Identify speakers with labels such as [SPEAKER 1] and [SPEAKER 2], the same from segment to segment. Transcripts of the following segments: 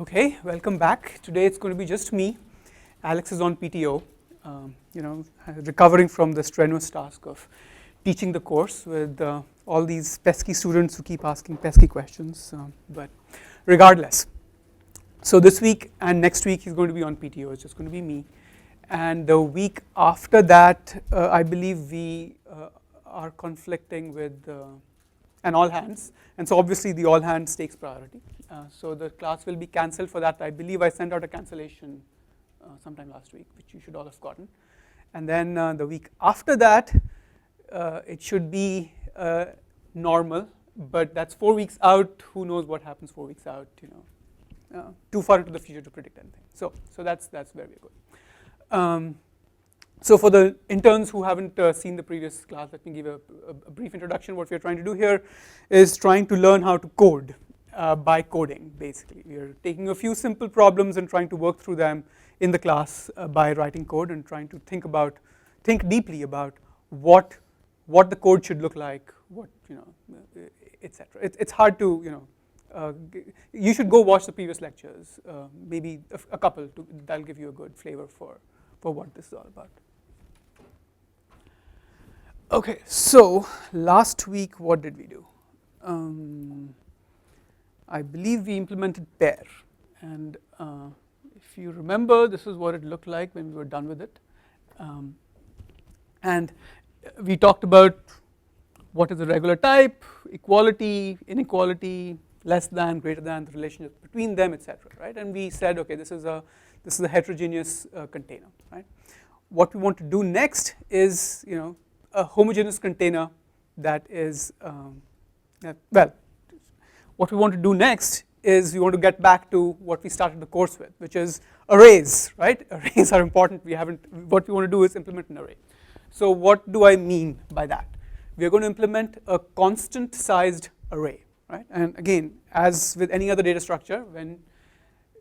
[SPEAKER 1] Okay, welcome back. Today it's going to be just me. Alex is on PTO, recovering from the strenuous task of teaching the course with all these pesky students who keep asking pesky questions. But regardless, so this week and next week he's going to be on PTO. It's just going to be me. And the week after that, I believe we are conflicting with an all hands, and so obviously the all hands takes priority. So the class will be cancelled for that. I believe I sent out a cancellation sometime last week, which you should all have gotten. And then the week after that, it should be normal, but that's 4 weeks out. Who knows what happens 4 weeks out? Too far into the future to predict anything. So that's where we're going. So for the interns who haven't seen the previous class, let me give a brief introduction. What we're trying to do here is trying to learn how to code by coding, basically. We're taking a few simple problems and trying to work through them in the class by writing code and trying to think deeply about what the code should look like, etc. It's hard to, you should go watch the previous lectures, maybe a couple, that'll give you a good flavor for what this is all about. Okay, so last week what did we do? I believe we implemented pair, and if you remember, this is what it looked like when we were done with it. And we talked about what is a regular type, equality, inequality, less than, greater than, the relationship between them, etc. Right? And we said, okay, this is a heterogeneous container. Right? What we want to do next is, a homogeneous container that is, what we want to do next is we want to get back to what we started the course with, which is arrays, right? Arrays are important. What we want to do is implement an array. So what do I mean by that? We are going to implement a constant sized array, right? And again, as with any other data structure, when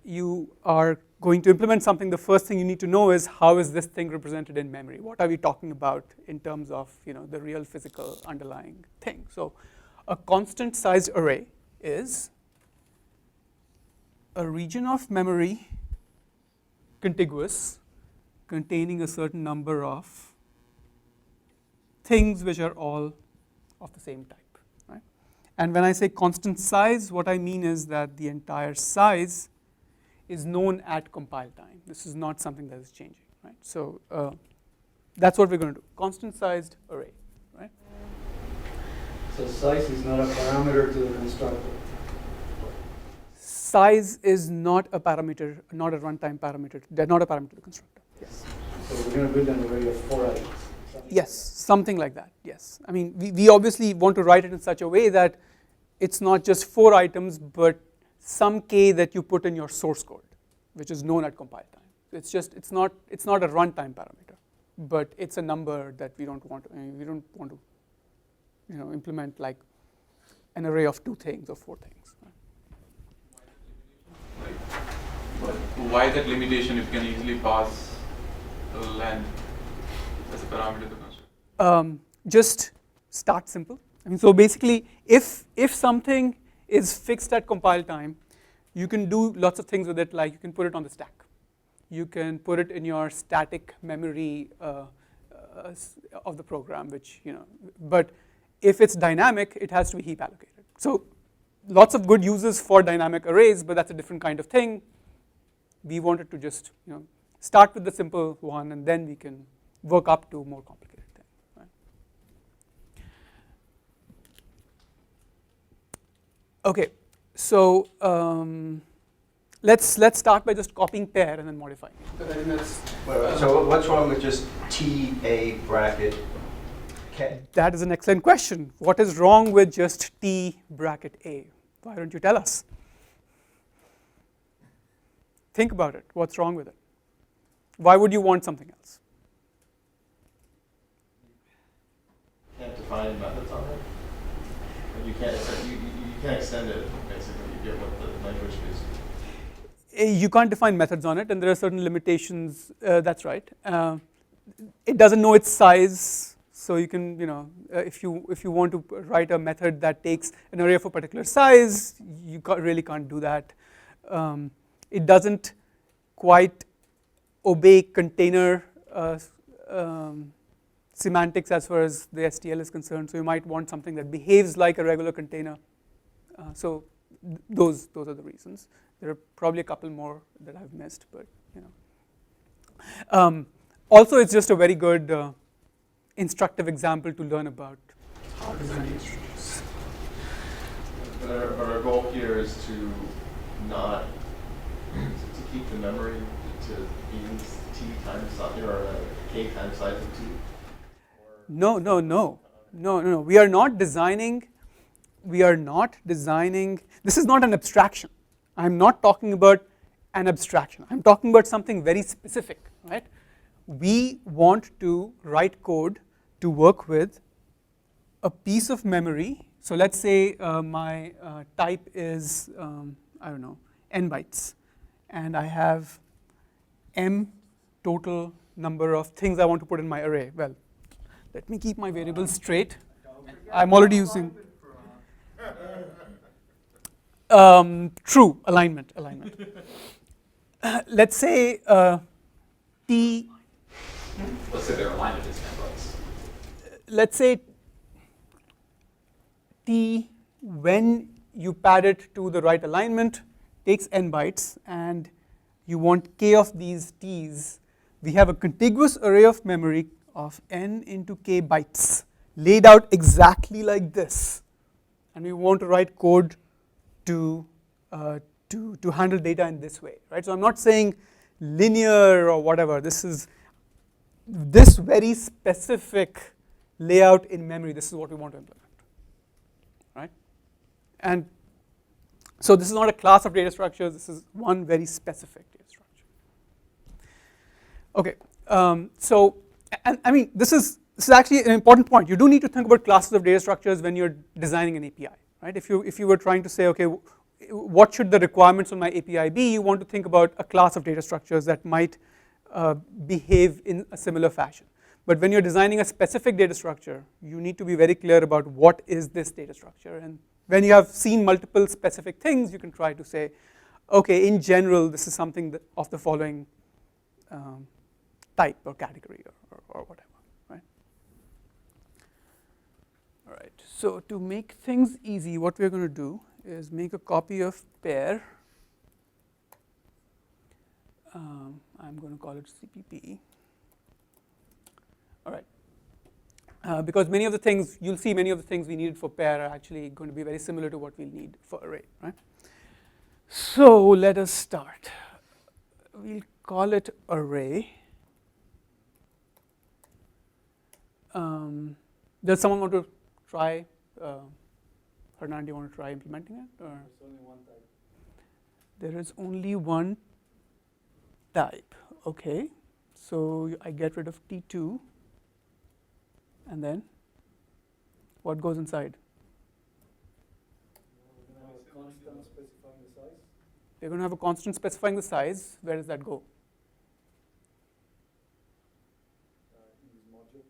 [SPEAKER 1] you are going to implement something, the first thing you need to know is how is this thing represented in memory? What are we talking about in terms of the real physical underlying thing? So a constant sized array is a region of memory contiguous containing a certain number of things which are all of the same type. Right? And when I say constant size, what I mean is that the entire size is known at compile time. This is not something that is changing. Right? So that's what we're going to do, constant sized array. Right?
[SPEAKER 2] So size is not a parameter to the constructor.
[SPEAKER 1] Size is not a parameter, not a runtime parameter. They're not a parameter to the constructor. Yes.
[SPEAKER 2] So we're going to build an array of 4 items.
[SPEAKER 1] Yes, something like that. Yes. I mean, we obviously want to write it in such a way that it's not just 4 items, but some k that you put in your source code, which is known at compile time. So it's not a runtime parameter, but it's a number that we don't want to implement like an array of 2 things or 4 things.
[SPEAKER 3] Why that limitation if you can easily pass the length as a parameter to the constructor?
[SPEAKER 1] Just start simple. I mean, so basically, if something is fixed at compile time, you can do lots of things with it, like you can put it on the stack. You can put it in your static memory of the program, but if it's dynamic, it has to be heap allocated. So lots of good uses for dynamic arrays, but that's a different kind of thing. We wanted to just start with the simple one, and then we can work up to more complicated things. Right? Okay, so let's start by just copying pair and then modifying it.
[SPEAKER 4] So what's wrong with just T A bracket K?
[SPEAKER 1] That is an excellent question. What is wrong with just T bracket A? Why don't you tell us? Think about it. What's wrong with it? Why would you want something else?
[SPEAKER 5] You can't define methods on it. You can't extend it, basically. You get what the language is.
[SPEAKER 1] You can't define methods on it, and there are certain limitations. That's right. It doesn't know its size, so you can, if you want to write a method that takes an array of a particular size, you really can't do that. it doesn't quite obey container semantics as far as the STL is concerned, so you might want something that behaves like a regular container. So those are the reasons. There are probably a couple more that I've missed, but also it's just a very good instructive example to learn about how to design instructions.
[SPEAKER 5] But our goal here is to not to keep the memory to be t times size or k times size of t.
[SPEAKER 1] No. We are not designing. This is not an abstraction. I'm not talking about an abstraction. I'm talking about something very specific, right? We want to write code to work with a piece of memory. So let's say my type is I don't know, n bytes, and I have m total number of things I want to put in my array. Well, let me keep my variables straight. I'm already using true alignment. Let's say t.
[SPEAKER 6] Let's say their alignment is 10 bytes.
[SPEAKER 1] Let's say t, when you pad it to the right alignment, takes n bytes, and you want k of these t's. We have a contiguous array of memory of n into k bytes laid out exactly like this, and we want to write code to handle data in this way, right? So I'm not saying linear or whatever. This is this very specific layout in memory. This is what we want to implement, right? And so this is not a class of data structures. This is one very specific data structure. Okay, so and I mean this is actually an important point. You do need to think about classes of data structures when you're designing an API, right? If you were trying to say, okay, what should the requirements on my API be? You want to think about a class of data structures that might behave in a similar fashion. But when you're designing a specific data structure, you need to be very clear about what is this data structure. And when you have seen multiple specific things, you can try to say, okay, in general, this is something that of the following type or category or whatever, right? All right, so to make things easy, what we're going to do is make a copy of pair. I'm going to call it CPP. All right, because many of the things, you'll see many of the things we needed for pair are actually going to be very similar to what we'll need for array, right? So let us start. We'll call it array. Does someone want to try? Hernan, do you want to try implementing it? Or?
[SPEAKER 2] There's only one type.
[SPEAKER 1] There is only one type. Okay, so I get rid of T2, and then what goes inside?
[SPEAKER 2] We're going to have a constant specifying the size.
[SPEAKER 1] They're going to have a constant specifying the size. Where does that go?
[SPEAKER 2] Use module.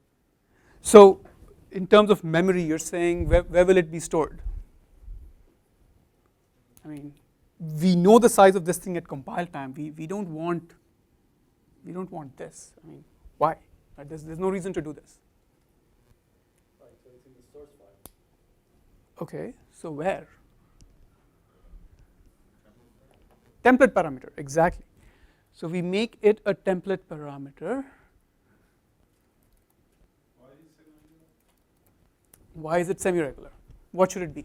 [SPEAKER 1] So in terms of memory, you're saying where will it be stored? I mean, we know the size of this thing at compile time. We don't want this. I mean, why? Right? There's no reason to do this.
[SPEAKER 2] Right, so it's in the source file.
[SPEAKER 1] Okay, so where? Template parameter, exactly. So we make it a template parameter. Why is it semi-regular? What should it be?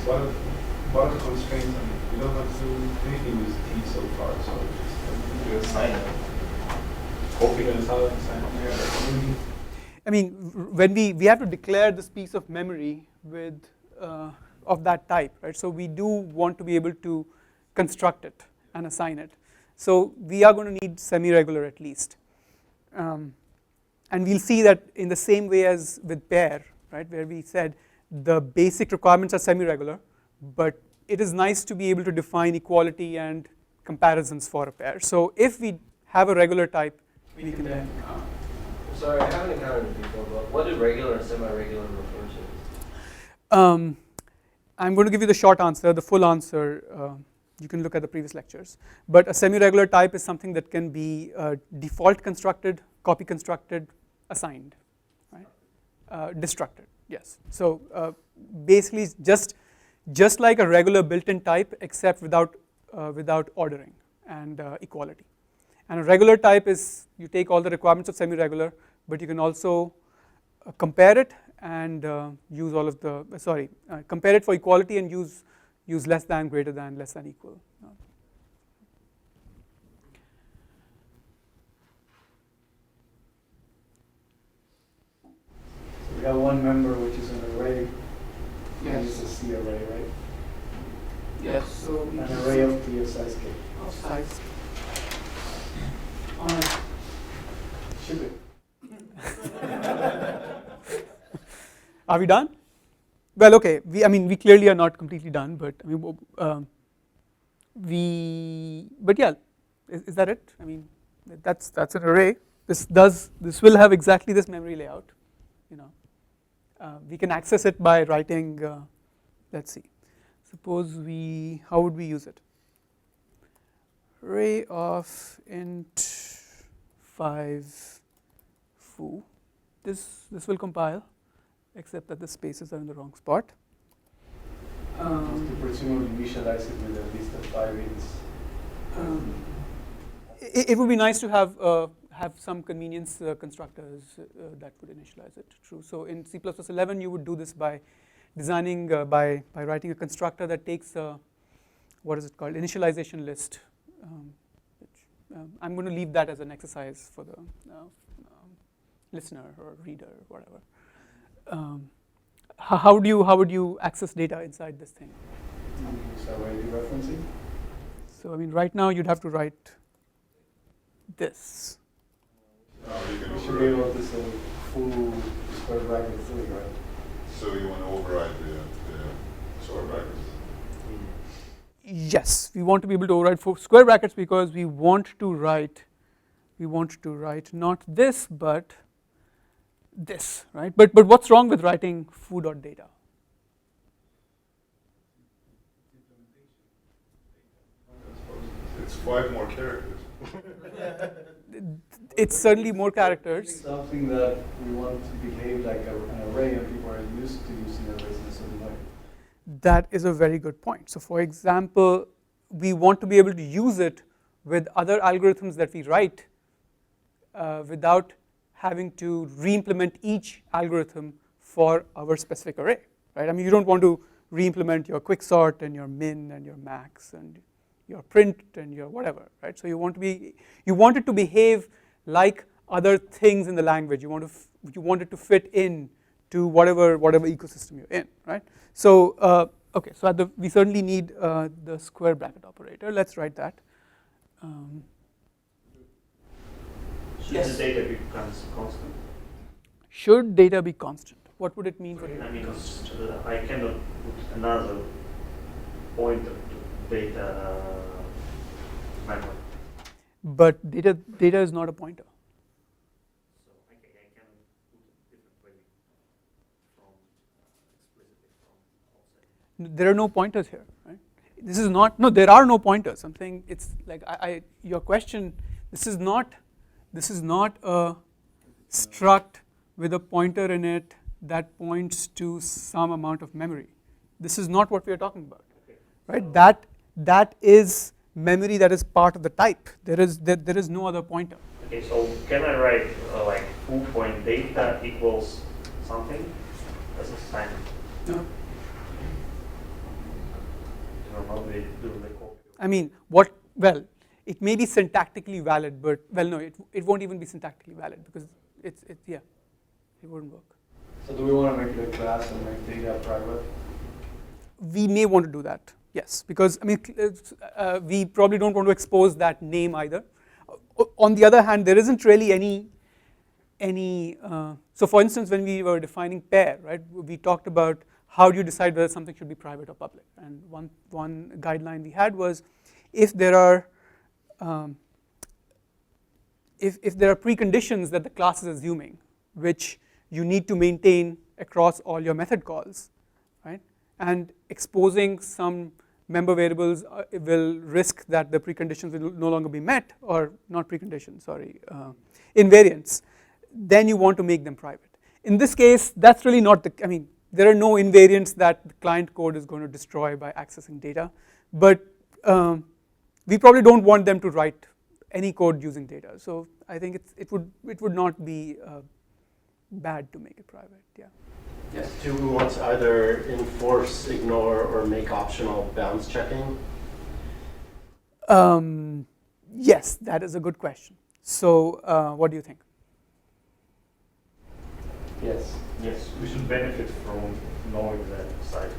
[SPEAKER 7] What are the constraints? I mean, we don't have to do anything with T so far, so
[SPEAKER 5] You assign it.
[SPEAKER 7] hoping and assign.
[SPEAKER 1] I mean, when we have to declare this piece of memory with of that type, right? So we do want to be able to construct it and assign it. So we are going to need semi-regular at least. And we'll see that in the same way as with pair, right, where we said the basic requirements are semi-regular, but it is nice to be able to define equality and comparisons for a pair. So if we have a regular type, we can then.
[SPEAKER 8] Sorry, I haven't encountered it before, but what do regular and semi-regular refer to?
[SPEAKER 1] I'm going to give you the short answer. The full answer you can look at the previous lectures. But a semi-regular type is something that can be default constructed, copy constructed, assigned, right? Destructed, yes. So basically just like a regular built-in type, except without ordering and equality. And a regular type is you take all the requirements of semi-regular, but you can also compare it and use all of the compare it for equality and use less than, greater than, less than, equal.
[SPEAKER 2] So we have one member which is an array. And it's a C array, right?
[SPEAKER 1] Yes. So
[SPEAKER 2] An array of T of size K.
[SPEAKER 1] of size.
[SPEAKER 2] Should be.
[SPEAKER 1] Are we done? Well, okay. We clearly are not completely done, but but yeah, is that it? I mean, that's an array. This will have exactly this memory layout. We can access it by writing. Let's see. Suppose how would we use it? Array of int 5 foo. This will compile, except that the spaces are in the wrong spot.
[SPEAKER 2] To presumably initialize it with a list of 5 ints.
[SPEAKER 1] It would be nice to have some convenience constructors that would initialize it. True. So in C++11 you would do this by designing by writing a constructor that takes what is it called, initialization list. I'm going to leave that as an exercise for the listener or reader or whatever. How would you access data inside this thing?
[SPEAKER 2] Use array dereferencing.
[SPEAKER 1] So right now you'd have to write this.
[SPEAKER 2] You should be able to say full square bracket 3, right?
[SPEAKER 9] So you want to override the square brackets?
[SPEAKER 1] Yes, we want to be able to override square brackets because we want to write not this but this, right? But what's wrong with writing foo.data?
[SPEAKER 9] It's 5 more characters.
[SPEAKER 1] It's certainly more characters.
[SPEAKER 2] Something that we want to behave like an array, and people are used to using arrays in a certain way.
[SPEAKER 1] That is a very good point. So for example, we want to be able to use it with other algorithms that we write without having to re-implement each algorithm for our specific array, right? You don't want to re-implement your quicksort and your min and your max and your print and your whatever, right? So you want it to behave like other things in the language. You want it to fit in to whatever ecosystem you're in, right? So okay, so we certainly need the square bracket operator. Let's write that.
[SPEAKER 10] Should the data be constant?
[SPEAKER 1] Should data be constant? What would it mean for data?
[SPEAKER 10] I cannot put another pointer to data memory.
[SPEAKER 1] But data is not a pointer.
[SPEAKER 10] So I can put a different value from explicitly from outside.
[SPEAKER 1] There are no pointers here, right? This is not, no, there are no pointers. I'm saying it's like your question, this is not a struct with a pointer in it that points to some amount of memory. This is not what we are talking about, right? That is memory that is part of the type. There is no other pointer.
[SPEAKER 10] Okay, so can I write like foo.data equals something as a sign?
[SPEAKER 1] No.
[SPEAKER 10] How do they copy?
[SPEAKER 1] Well, it may be syntactically valid, but no, it won't even be syntactically valid because it wouldn't work.
[SPEAKER 2] So do we want to make it a class and make data private?
[SPEAKER 1] We may want to do that, yes, because we probably don't want to expose that name either. On the other hand, there isn't really any. So, for instance, when we were defining pair, right, we talked about how do you decide whether something should be private or public, and one guideline we had was if there are if there are preconditions that the class is assuming, which you need to maintain across all your method calls, right? And exposing some member variables will risk that the preconditions will no longer be met, or not preconditions, sorry, invariants, then you want to make them private. In this case, that's really not the, I mean, there are no invariants that the client code is going to destroy by accessing data, but we probably don't want them to write any code using data. So I think it would not be bad to make it private. Yeah.
[SPEAKER 11] Yes. Do we want to either enforce, ignore, or make optional bounds checking?
[SPEAKER 1] Yes, that is a good question. So what do you think?
[SPEAKER 10] Yes. Yes, we should benefit from knowing that side of it.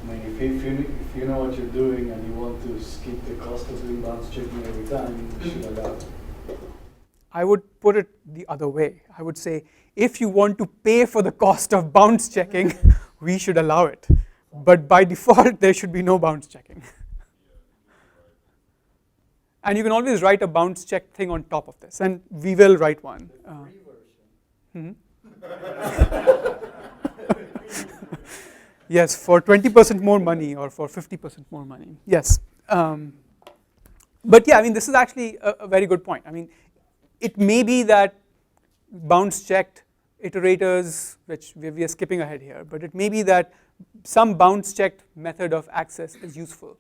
[SPEAKER 2] I mean, if you know what you're doing and you want to skip the cost of doing bounds checking every time, you should allow it.
[SPEAKER 1] I would put it the other way. I would say, if you want to pay for the cost of bounds checking, we should allow it. But by default, there should be no bounds checking. And you can always write a bounds check thing on top of this, and we will write one. Yes, for 20% more money or for 50% more money. Yes. But yeah, I mean, this is actually a very good point. I mean, it may be that bounds checked iterators, which we are skipping ahead here, but it may be that some bounds checked method of access is useful.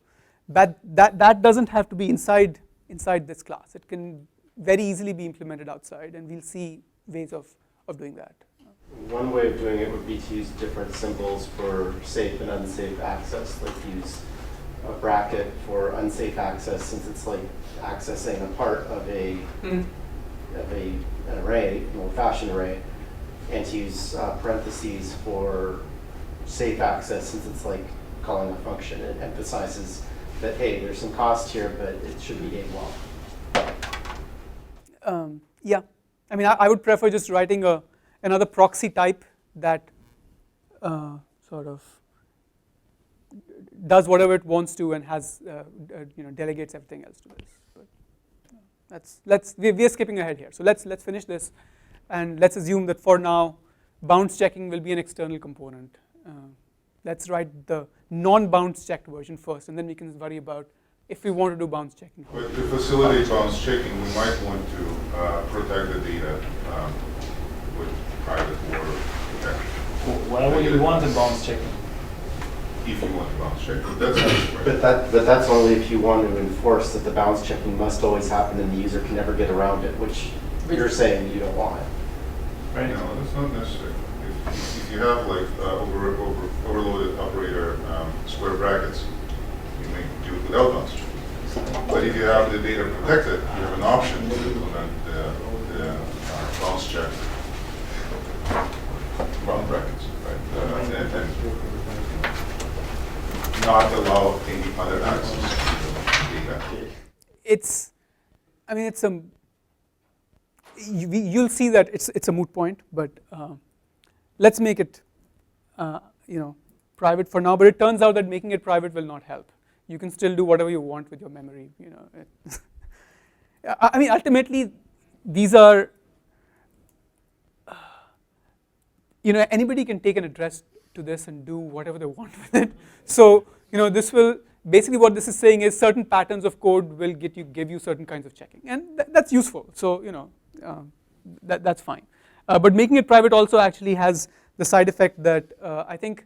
[SPEAKER 1] But that doesn't have to be inside this class. It can very easily be implemented outside, and we'll see ways of doing that.
[SPEAKER 11] One way of doing it would be to use different symbols for safe and unsafe access, like use a bracket for unsafe access, since it's like accessing a part of an array, an old-fashioned array, and to use parentheses for safe access, since it's like calling a function. It emphasizes that, hey, there's some cost here, but it should be AWOL.
[SPEAKER 1] Yeah, I mean, I would prefer just writing another proxy type that sort of does whatever it wants to and has delegates everything else to this. But we are skipping ahead here. So let's finish this, and let's assume that for now, bounds checking will be an external component. Let's write the non-bounds checked version first, and then we can worry about if we want to do bounds checking.
[SPEAKER 9] But to facilitate bounds checking, we might want to protect the data with private order protection.
[SPEAKER 6] Why would you want the bounds checking?
[SPEAKER 9] If you want to bounds check, that's right.
[SPEAKER 11] But that's only if you want to enforce that the bounds checking must always happen and the user can never get around it, which you're saying you don't want.
[SPEAKER 9] Right. No, that's not necessary. If you have like overloaded operator square brackets, you may do it without bounds checking. But if you have the data protected, you have an option to implement the bounds check bound brackets, right? And not allow any other access to data.
[SPEAKER 1] You'll see that it's a moot point, but let's make it private for now. But it turns out that making it private will not help. You can still do whatever you want with your memory. I mean, ultimately, these are anybody can take an address to this and do whatever they want with it. So this will basically, what this is saying is certain patterns of code will give you certain kinds of checking, and that's useful. So that's fine. But making it private also actually has the side effect that I think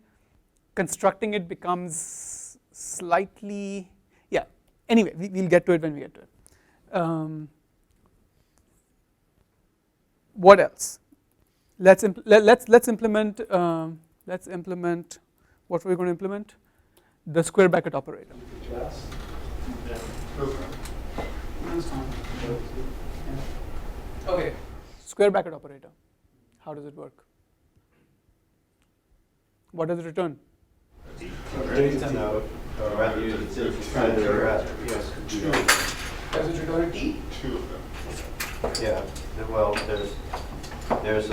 [SPEAKER 1] constructing it becomes slightly, yeah. Anyway, we'll get to it when we get to it. What else? Let's implement what we're going to implement, the square bracket operator.
[SPEAKER 2] Class.
[SPEAKER 1] Okay, square bracket operator. How does it work? What does it return?
[SPEAKER 2] Data.
[SPEAKER 4] No, it's kind of yes.
[SPEAKER 1] Does it return a T?
[SPEAKER 9] Two of them.
[SPEAKER 4] Yeah. Well, there's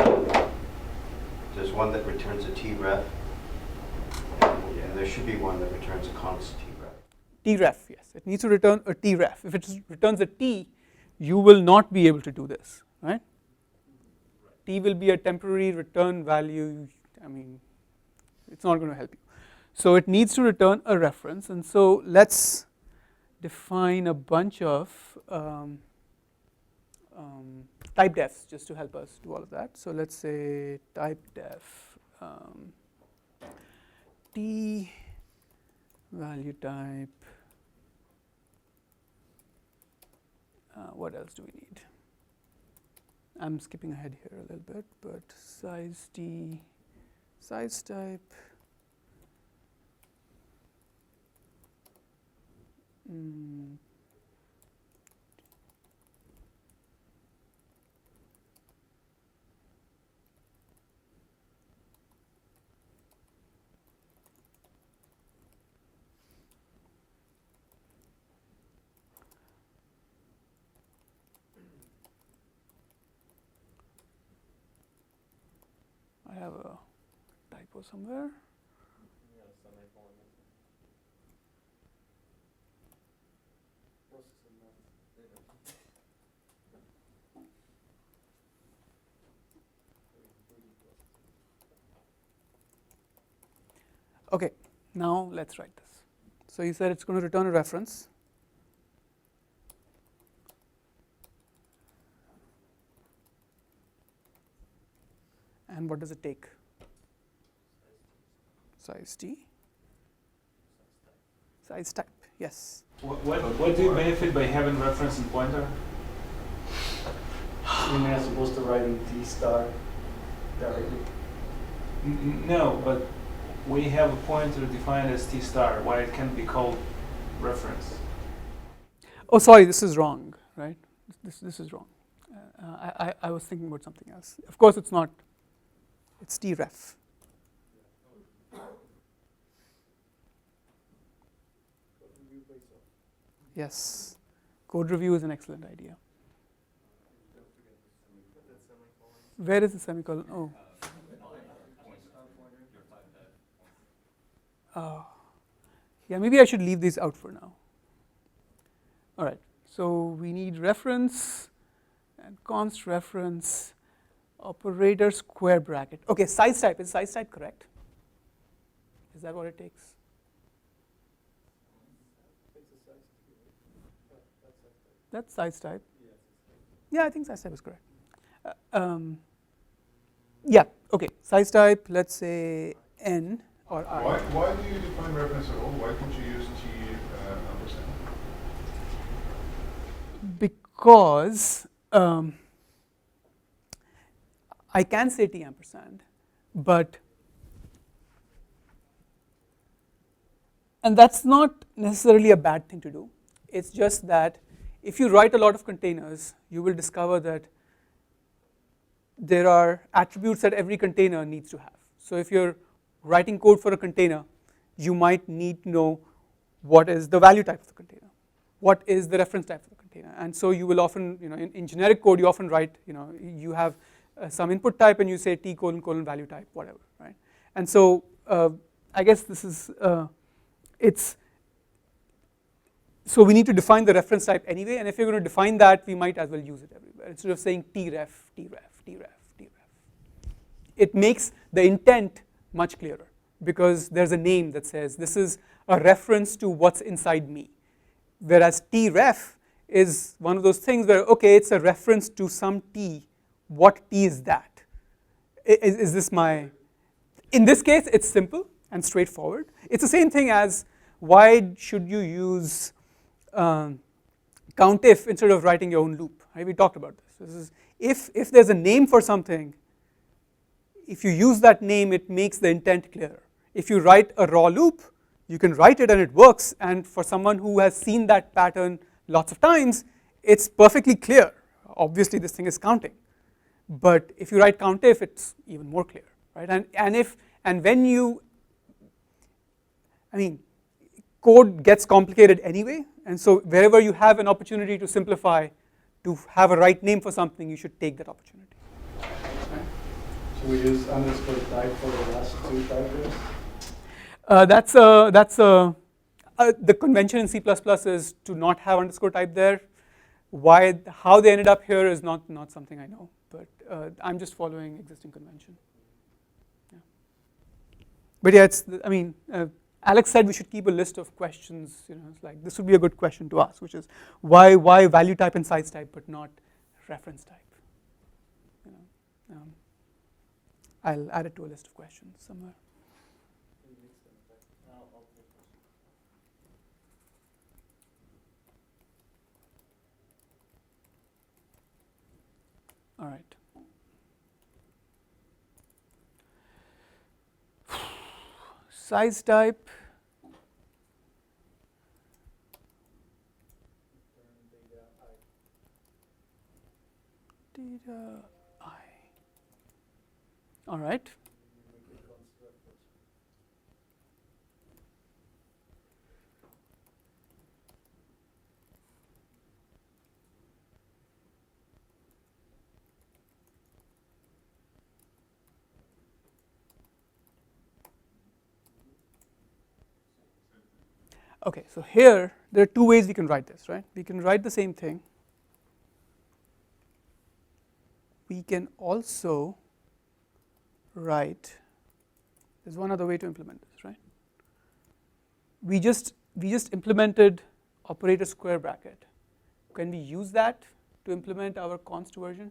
[SPEAKER 4] one that returns a tref, and there should be one that returns a const tref.
[SPEAKER 1] Tref, yes. It needs to return a tref. If it returns a T, you will not be able to do this, right? T will be a temporary return value. I mean, it's not going to help you. So it needs to return a reference, and so let's define a bunch of type defs just to help us do all of that. So let's say type def t value type. What else do we need? I'm skipping ahead here a little bit, but size t, size type. I have a typo somewhere. Okay, now let's write this. So you said it's going to return a reference. And what does it take? Size t. Size type, yes.
[SPEAKER 6] What do you benefit by having reference and pointer?
[SPEAKER 2] You're not supposed to write in T star directly.
[SPEAKER 6] No, but we have a pointer defined as t star. Why it can't be called reference?
[SPEAKER 1] Oh, sorry, this is wrong, right? This is wrong. I was thinking about something else. Of course, it's not. It's tref. Yes, code review is an excellent idea. Where is the semicolon? Oh. Yeah, maybe I should leave these out for now. All right, so we need reference and const reference operator square bracket. Okay, size type, is size type correct? Is that what it takes? That's size type. Yeah, I think size type is correct. Yeah, okay, size type, let's say n or I.
[SPEAKER 9] Why do you define reference at all? Why can't you use T ampersand?
[SPEAKER 1] Because I can say T ampersand, but, and that's not necessarily a bad thing to do. It's just that if you write a lot of containers, you will discover that there are attributes that every container needs to have. So if you're writing code for a container, you might need to know what is the value type of the container, what is the reference type of the container, and so you will often, in generic code, you often write, you have some input type and you say t : value type, whatever, right? And so I guess this is so we need to define the reference type anyway, and if you're going to define that, we might as well use it everywhere instead of saying tref, tref, tref, tref. It makes the intent much clearer because there's a name that says this is a reference to what's inside me, whereas tref is one of those things where, okay, it's a reference to some t. What t is that? Is this my? In this case, it's simple and straightforward. It's the same thing as why should you use COUNTIF instead of writing your own loop? Right? We talked about this. This is if there's a name for something, if you use that name, it makes the intent clearer. If you write a raw loop, you can write it and it works. And for someone who has seen that pattern lots of times, it's perfectly clear. Obviously, this thing is counting. But if you write COUNTIF, it's even more clear, right? And when you, code gets complicated anyway, and so wherever you have an opportunity to simplify, to have a right name for something, you should take that opportunity.
[SPEAKER 2] So we use underscore type for the last two type
[SPEAKER 1] lists? The convention in C++ is to not have underscore type there. How they ended up here is not something I know, but I'm just following existing convention. Yeah. But yeah, Alex said we should keep a list of questions. It's like this would be a good question to ask, which is why value type and size type, but not reference type. I'll add it to a list of questions somewhere. All right. Size type. Data I. All right. Okay, so here there are two ways we can write this, right? We can write the same thing. We can also write, there's one other way to implement this, right? We just implemented operator square bracket. Can we use that to implement our const version?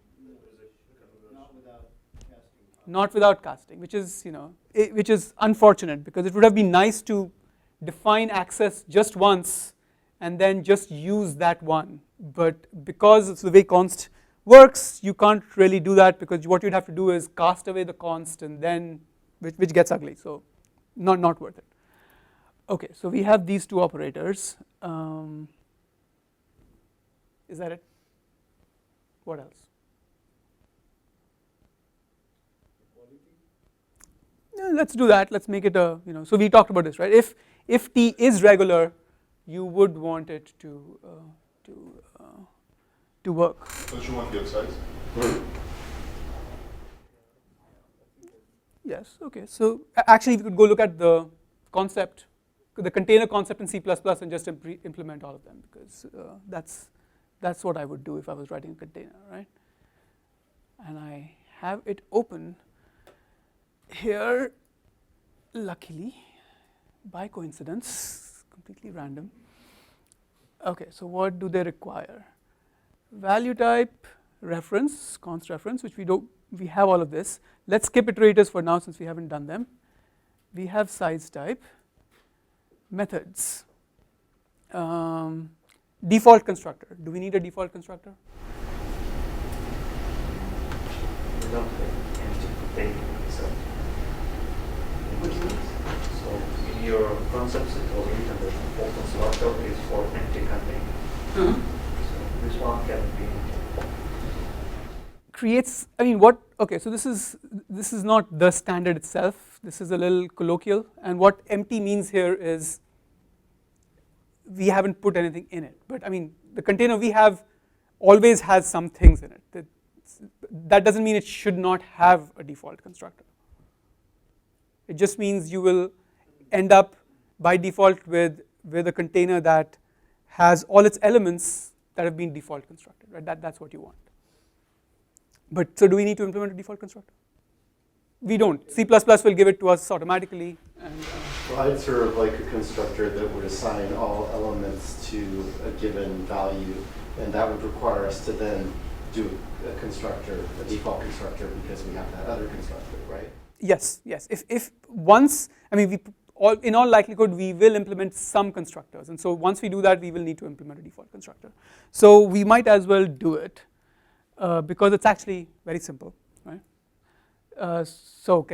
[SPEAKER 1] Not without casting, which is which is unfortunate, because it would have been nice to define access just once and then just use that one. But because it's the way const works, you can't really do that, because what you'd have to do is cast away the const, and then which gets ugly. So not worth it. Okay, so we have these two operators. Is that it? What else? Yeah, let's do that. Let's make it a, so we talked about this, right? If t is regular, you would want it to work.
[SPEAKER 9] Don't you want get size?
[SPEAKER 1] Yes. Okay. So actually, we could go look at the concept, the container concept in C++, and just implement all of them, because that's what I would do if I was writing a container, right? And I have it open here, luckily, by coincidence, completely random. Okay, so what do they require? Value type, reference, const reference, which we have all of this. Let's skip iterators for now, since we haven't done them. We have size type, methods, default constructor. Do we need a default constructor?
[SPEAKER 10] We don't have empty container itself. So in your concepts, it was written that default constructor is for empty container. So this one can be
[SPEAKER 1] creates, what, okay, so this is not the standard itself. This is a little colloquial, and what empty means here is we haven't put anything in it. But the container we have always has some things in it. That doesn't mean it should not have a default constructor. It just means you will end up by default with a container that has all its elements that have been default constructed, right? That's what you want. But so do we need to implement a default constructor? We don't. C++ will give it to us automatically. And,
[SPEAKER 11] well, I'd sort of like a constructor that would assign all elements to a given value, and that would require us to then do a constructor, a default constructor, because we have that other constructor, right?
[SPEAKER 1] Yes. If once, in all likelihood, we will implement some constructors, and so once we do that, we will need to implement a default constructor. So we might as well do it, because it's actually very simple, right? So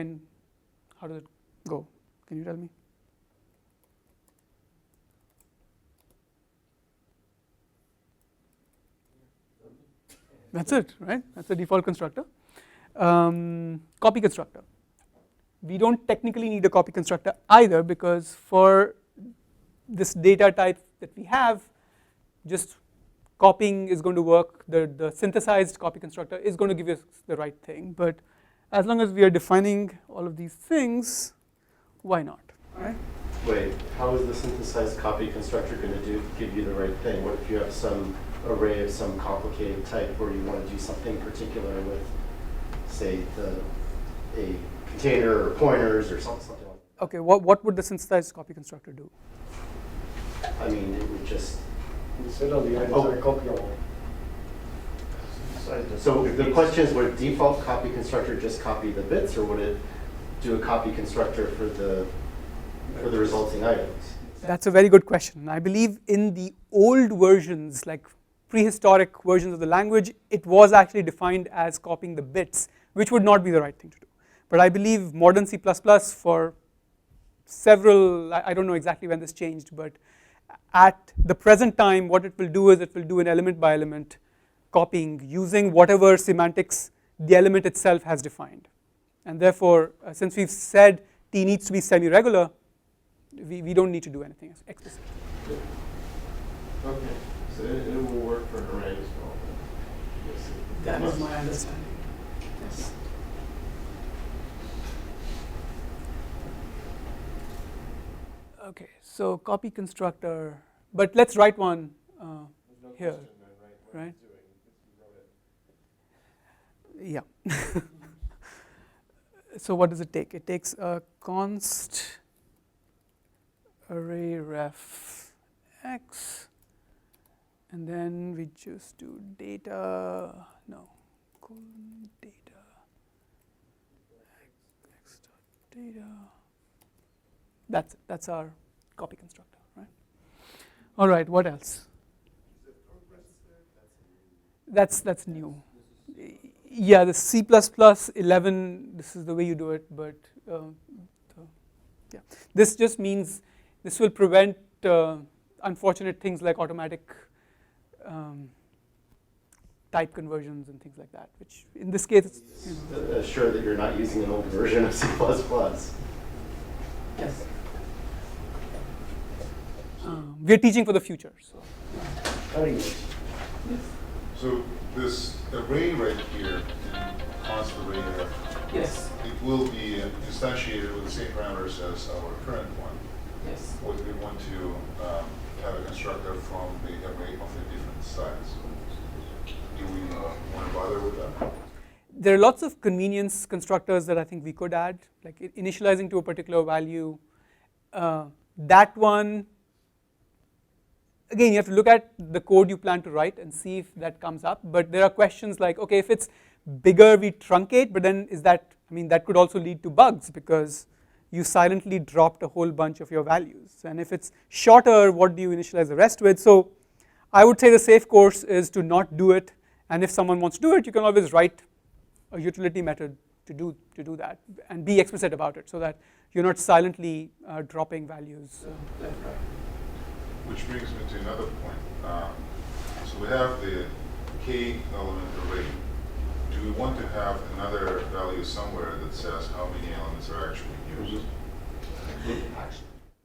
[SPEAKER 1] how does it go? Can you tell me? That's it, right? That's a default constructor. Copy constructor. We don't technically need a copy constructor either, because for this data type that we have, just copying is going to work. The synthesized copy constructor is going to give us the right thing. But as long as we are defining all of these things, why not? Right?
[SPEAKER 11] Wait, how is the synthesized copy constructor going to give you the right thing? What if you have some array of some complicated type where you want to do something particular with, say, a container or pointers or something like that?
[SPEAKER 1] Okay, what would the synthesized copy constructor do?
[SPEAKER 11] I mean, it would just,
[SPEAKER 2] Instead of the items
[SPEAKER 11] Oh.
[SPEAKER 2] are copyable.
[SPEAKER 11] so the question is, would a default copy constructor just copy the bits, or would it do a copy constructor for the resulting items?
[SPEAKER 1] That's a very good question. I believe in the old versions, like prehistoric versions of the language, it was actually defined as copying the bits, which would not be the right thing to do. But I believe modern C++ for several, I don't know exactly when this changed, but at the present time, what it will do is it will do an element by element copying using whatever semantics the element itself has defined. And therefore, since we've said T needs to be semi-regular, we don't need to do anything explicit.
[SPEAKER 5] Okay, so it will work for an array as well. Yes.
[SPEAKER 1] That is my understanding. Yes. Okay, so copy constructor, but let's write one here, right? Yeah. So what does it take? It takes a const array ref x, and then we just do data, no, colon data, x dot data. That's it, that's our copy constructor, right? All right, what else? That's new. Yeah, the C++ 11, this is the way you do it, but yeah. This just means this will prevent unfortunate things like automatic type conversions and things like that, which in this case, it's, you know.
[SPEAKER 11] Assure that you're not using an old version of C++.
[SPEAKER 1] Yes. We're teaching for the future, so.
[SPEAKER 9] So this array right here, const array there,
[SPEAKER 1] Yes.
[SPEAKER 9] it will be instantiated with the same parameters as our current one.
[SPEAKER 1] Yes.
[SPEAKER 9] Or we want to have a constructor from the array of a different size. Do we want to bother with that?
[SPEAKER 1] There are lots of convenience constructors that I think we could add, like initializing to a particular value. That one, again, you have to look at the code you plan to write and see if that comes up. But there are questions like, okay, if it's bigger, we truncate, but then is that, I mean, that could also lead to bugs because you silently dropped a whole bunch of your values. And if it's shorter, what do you initialize the rest with? So I would say the safe course is to not do it. And if someone wants to do it, you can always write a utility method to do that and be explicit about it so that you're not silently dropping values.
[SPEAKER 9] Which brings me to another point. So we have the k element array. Do we want to have another value somewhere that says how many elements are actually used?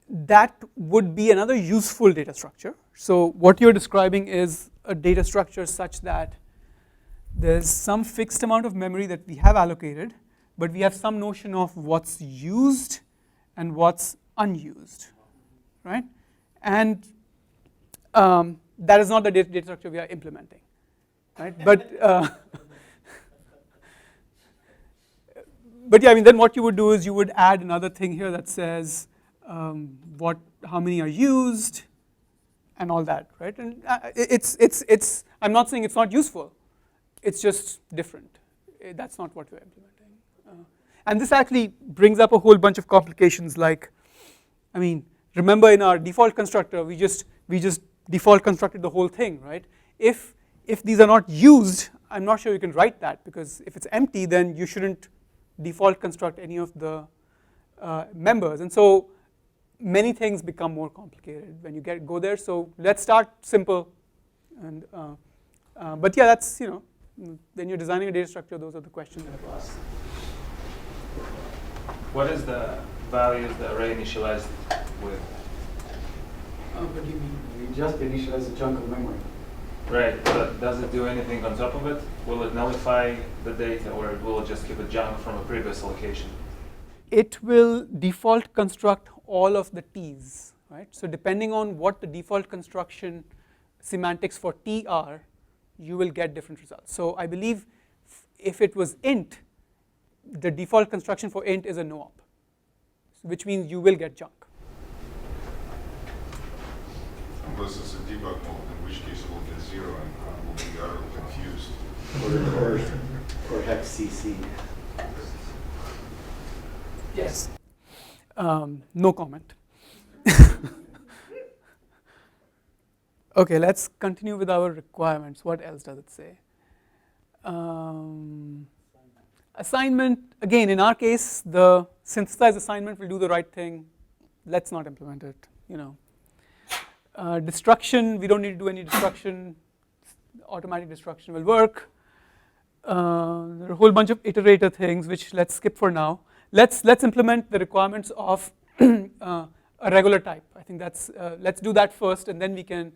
[SPEAKER 1] That would be another useful data structure. So what you're describing is a data structure such that there's some fixed amount of memory that we have allocated, but we have some notion of what's used and what's unused, right? And that is not the data structure we are implementing, right? But yeah, I mean, then what you would do is you would add another thing here that says how many are used, and all that, right? And it's. I'm not saying it's not useful. It's just different. That's not what we're implementing. And this actually brings up a whole bunch of complications. Like, I mean, remember in our default constructor, we just default constructed the whole thing, right? If these are not used, I'm not sure you can write that, because if it's empty, then you shouldn't default construct any of the members. And so many things become more complicated when you go there. So let's start simple. And but yeah, that's, you know, when you're designing a data structure, those are the questions that have to ask.
[SPEAKER 6] What is the values the array initialized with?
[SPEAKER 1] What do you mean?
[SPEAKER 2] We just initialize a chunk of memory.
[SPEAKER 6] Right, but does it do anything on top of it? Will it nullify the data, or will it just keep a junk from a previous allocation?
[SPEAKER 1] It will default construct all of the t's, right? So depending on what the default construction semantics for t are, you will get different results. So I believe if it was int, the default construction for int is a no-op. which means you will get junk.
[SPEAKER 9] Unless it's a debug mode, in which case it will get 0 and we'll be utterly confused.
[SPEAKER 11] Or hex CC.
[SPEAKER 1] Yes. No comment. Okay, let's continue with our requirements. What else does it say? Assignment, again, in our case, the synthesized assignment will do the right thing. Let's not implement it, you know. Destruction, we don't need to do any destruction. Automatic destruction will work. There are a whole bunch of iterator things, which let's skip for now. Let's implement the requirements of a regular type. I think that's, let's do that first, and then we can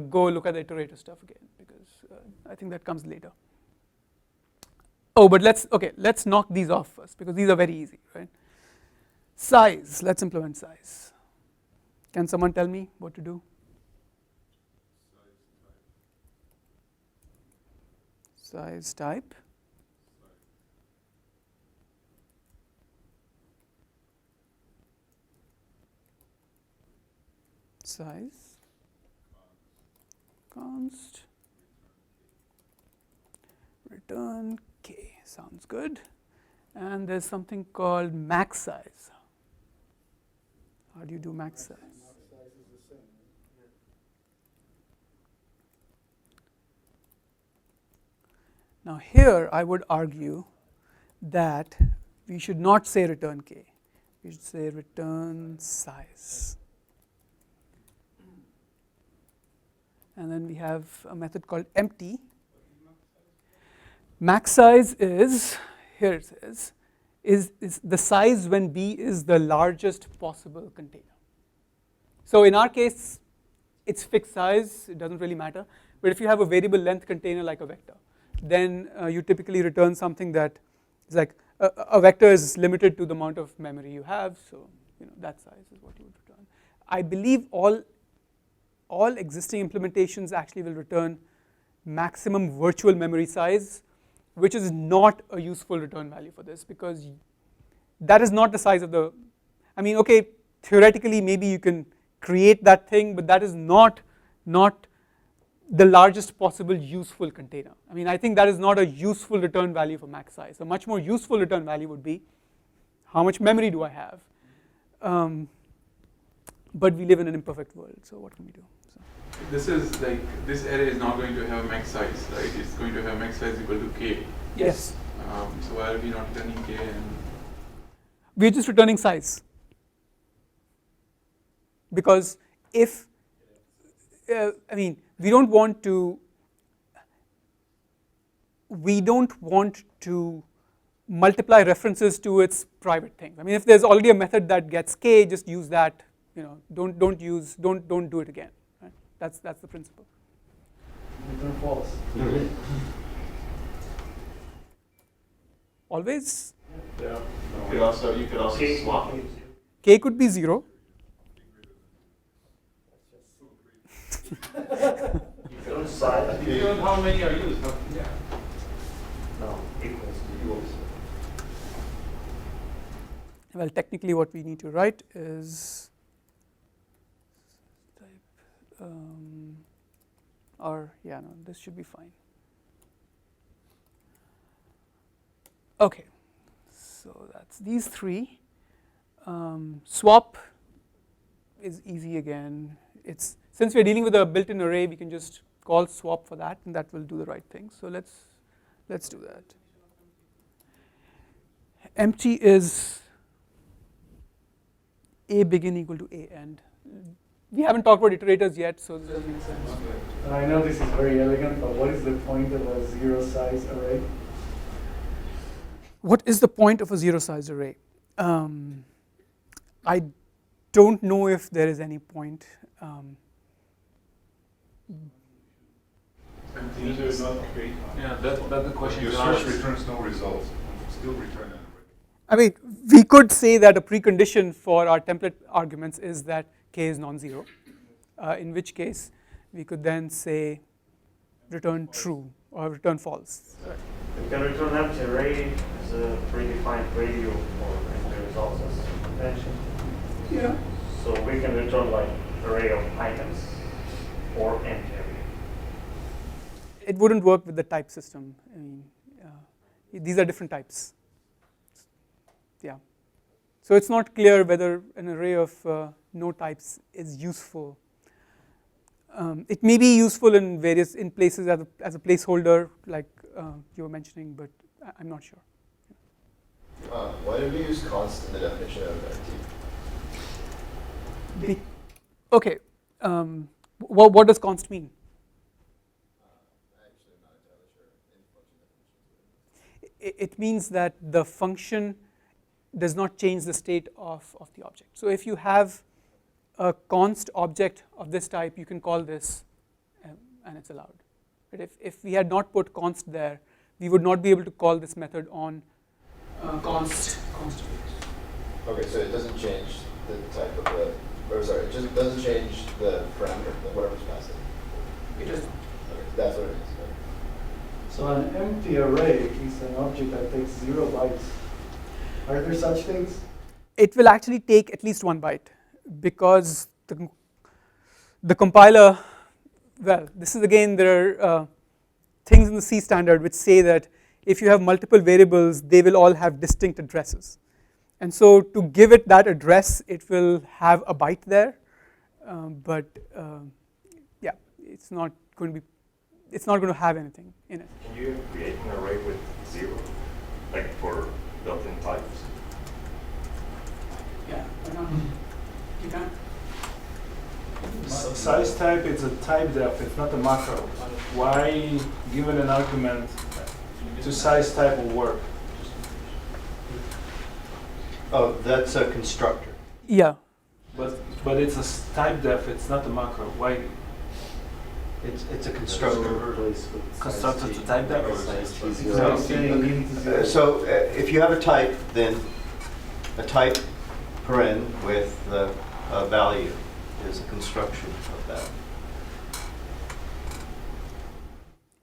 [SPEAKER 1] go look at the iterator stuff again, because I think that comes later. Oh, but let's knock these off first, because these are very easy, right? Size, let's implement size. Can someone tell me what to do? Size type. Size. Const. Return k, sounds good. And there's something called max size. How do you do max size? Now here I would argue that we should not say return k, we should say return size. And then we have a method called empty. Max size is, here it says, is the size when b is the largest possible container. So in our case, it's fixed size, it doesn't really matter. But if you have a variable length container like a vector, then you typically return something that is like, a vector is limited to the amount of memory you have, so you know that size is what you would return. I believe all existing implementations actually will return maximum virtual memory size, which is not a useful return value for this, because that is not the size of the, I mean, okay, theoretically maybe you can create that thing, but that is not the largest possible useful container. I mean, I think that is not a useful return value for max size. A much more useful return value would be, how much memory do I have? But we live in an imperfect world, so what can we do? So.
[SPEAKER 3] This is like, this array is not going to have max size, right? It's going to have max size equal to k.
[SPEAKER 1] Yes.
[SPEAKER 3] So why are we not returning k? And
[SPEAKER 1] we're just returning size. Because if, I mean, we don't want to multiply references to its private things. I mean, if there's already a method that gets k, just use that. You know, don't do it again. Right? That's the principle.
[SPEAKER 2] Return false.
[SPEAKER 1] Always.
[SPEAKER 5] Yeah. You could also swap.
[SPEAKER 1] K could be 0.
[SPEAKER 10] Return size.
[SPEAKER 5] Return how many are used? Yeah.
[SPEAKER 10] No, equals to equals.
[SPEAKER 1] Well, technically, what we need to write is type, this should be fine. Okay, so that's these three. Swap is easy again. It's, since we're dealing with a built-in array, we can just call swap for that, and that will do the right thing. So let's do that. Empty is a begin equal to a end. We haven't talked about iterators yet, so this doesn't make sense.
[SPEAKER 2] I know this is very elegant, but what is the point of a zero size array?
[SPEAKER 1] What is the point of a zero size array? I don't know if there is any point.
[SPEAKER 3] yeah, that's
[SPEAKER 6] But the question
[SPEAKER 9] Your
[SPEAKER 6] is
[SPEAKER 9] search
[SPEAKER 6] ours.
[SPEAKER 9] returns no results, still return an array.
[SPEAKER 1] I mean, we could say that a precondition for our template arguments is that k is non-zero, in which case we could then say return true or return false.
[SPEAKER 10] You can return empty array as a predefined value for the results as mentioned.
[SPEAKER 1] Yeah.
[SPEAKER 10] So we can return like array of items or empty array.
[SPEAKER 1] It wouldn't work with the type system. I mean, these are different types. Yeah. So it's not clear whether an array of no types is useful. It may be useful in places as a placeholder, like you were mentioning, but I'm not sure.
[SPEAKER 5] Why did we use const in the definition of empty?
[SPEAKER 1] Okay. What does const mean?
[SPEAKER 5] Actually, I'm not entirely sure. Any function definitions.
[SPEAKER 1] It means that the function does not change the state of the object. So if you have a const object of this type, you can call this and it's allowed. But if we had not put const there, we would not be able to call this method on const.
[SPEAKER 5] Okay, so it doesn't change the type of the, or sorry, it just doesn't change the parameter, whatever's passed in.
[SPEAKER 1] It does not.
[SPEAKER 5] Okay, that's what it is. Okay.
[SPEAKER 2] So an empty array is an object that takes 0 bytes. Are there such things?
[SPEAKER 1] It will actually take at least 1 byte because the compiler, well, this is again, there are things in the C standard which say that if you have multiple variables, they will all have distinct addresses. And so to give it that address, it will have a byte there, but yeah, it's not going to have anything in it.
[SPEAKER 10] Can you create an array with 0, like for built-in types?
[SPEAKER 1] Yeah, why not? You can.
[SPEAKER 6] Size type is a type def, it's not a macro. Why, given an argument, to size type will work?
[SPEAKER 4] Oh, that's a constructor.
[SPEAKER 1] Yeah.
[SPEAKER 6] But it's a type def, it's not a macro. Why?
[SPEAKER 4] It's a constructor.
[SPEAKER 6] Constructor to type def?
[SPEAKER 4] So if you have a type, then a type paren with the value is a construction of that.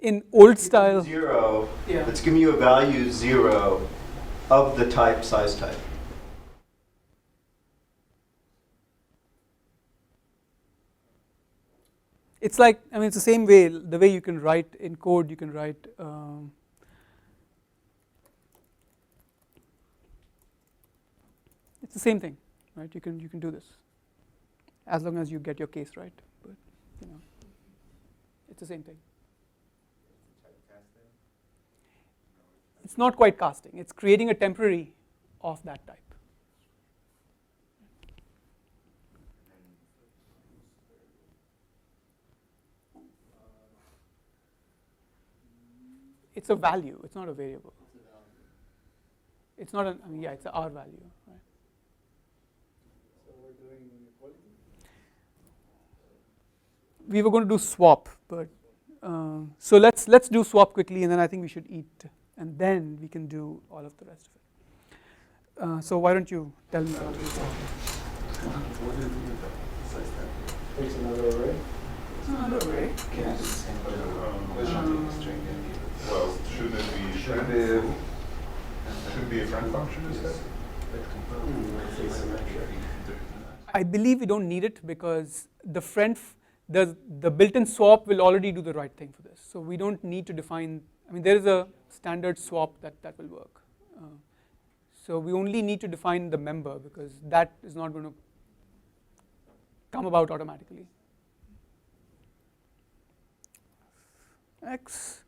[SPEAKER 1] In old style.
[SPEAKER 4] 0,
[SPEAKER 1] Yeah.
[SPEAKER 4] it's giving you a value 0 of the type size type.
[SPEAKER 1] It's like, I mean, it's the same way, the way you can write in code, you can write it's the same thing, right? You can do this as long as you get your case right, but you know, it's the same thing. It's not quite casting, it's creating a temporary of that type. It's a value, it's not a variable. It's not I mean, yeah, it's a R value, right?
[SPEAKER 2] So we're doing inequality?
[SPEAKER 1] We were going to do swap, but so let's do swap quickly, and then I think we should eat, and then we can do all of the rest of it. So why don't you tell me how to do swap?
[SPEAKER 2] Takes another array.
[SPEAKER 1] Another array.
[SPEAKER 9] Well, shouldn't it be should be a friend function instead?
[SPEAKER 1] I believe we don't need it because the the built-in swap will already do the right thing for this. So we don't need to define, I mean, there is a standard swap that will work. So we only need to define the member because that is not going to come about automatically. X.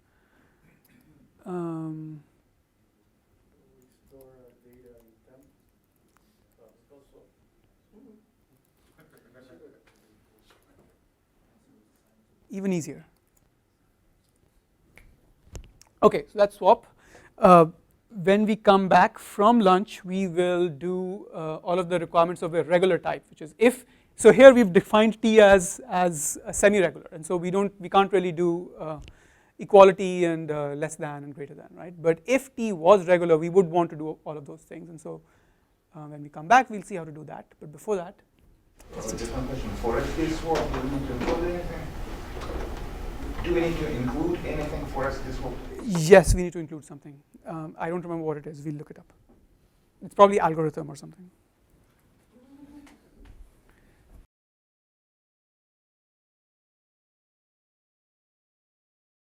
[SPEAKER 1] Even easier. Okay, so that's swap. When we come back from lunch, we will do all of the requirements of a regular type, which is if. So here we've defined T as a semi-regular, and so we can't really do equality and less than and greater than, right? But if T was regular, we would want to do all of those things, and so when we come back, we'll see how to do that. But before that,
[SPEAKER 7] Just one question. For SD swap, do we need to include anything? Do we need to include anything for SD swap?
[SPEAKER 1] yes, we need to include something. I don't remember what it is. We'll look it up. It's probably algorithm or something.